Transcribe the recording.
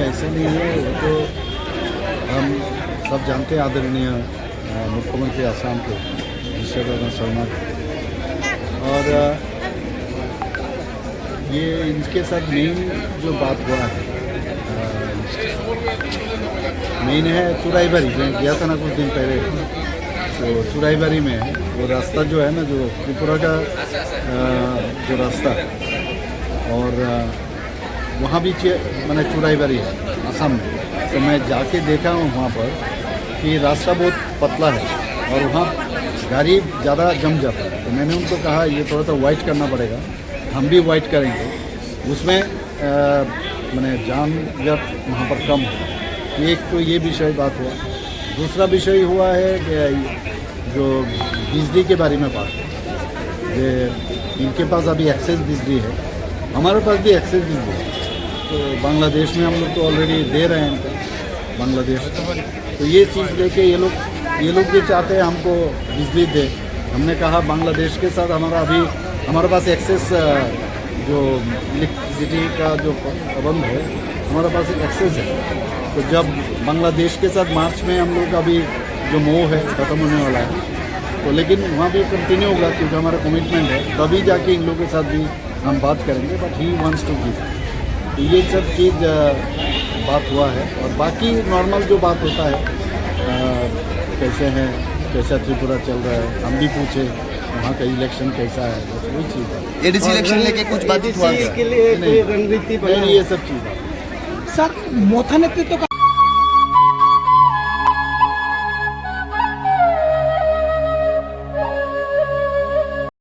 ऐसा नहीं है। वो तो हम सब जानते हैं आदरणीय मुख्यमंत्री आसाम के विश्वकर्मा शर्मा और ये इनके साथ मेन जो बात हुआ है मेन है चुराईबारी। मैं गया था ना कुछ दिन पहले, तो चुराईबारी में वो रास्ता जो है ना, जो त्रिपुरा का जो रास्ता और वहाँ भी मैंने चुराईबारी है असम में, तो मैं जाके देखा हूँ वहाँ पर कि रास्ता बहुत पतला है और वहाँ गाड़ी ज़्यादा जम जाता है। तो मैंने उनको कहा ये थोड़ा सा वाइट करना पड़ेगा, हम भी वाइट करेंगे, उसमें मैंने जाम जब वहाँ पर कम हो। एक तो ये विषय बात हुआ। दूसरा विषय हुआ है कि जो बिजली के बारे में बात है, ये इनके पास अभी एक्सेस बिजली है, हमारे पास भी एक्सेस बिजली है। तो बांग्लादेश में हम लोग तो ऑलरेडी दे रहे हैं इनको बांग्लादेश। तो ये चीज़ लेके ये लोग भी चाहते हैं हमको बिजली दे। हमने कहा बांग्लादेश के साथ हमारे पास एक्सेस जो इलेक्ट्रिसिटी का जो प्रबंध है हमारे पास एक एक्सेस है। तो जब बांग्लादेश के साथ मार्च में हम लोग अभी जो मोह है ख़त्म होने वाला है, तो लेकिन वहाँ भी कंटिन्यू होगा क्योंकि हमारा कमिटमेंट है, तभी जाके इन लोगों के साथ भी हम बात करेंगे। But he wants to give. तो ये सब चीज़ बात हुआ है और बाकी नॉर्मल जो बात होता है कैसे हैं, कैसा त्रिपुरा चल रहा है, हम भी पूछे वहाँ का इलेक्शन कैसा है, बस वही चीज़ है। एडीसी इलेक्शन लेके कुछ बात हुआ नहीं, ये सब चीज़ है सर मोथा नेतृत्व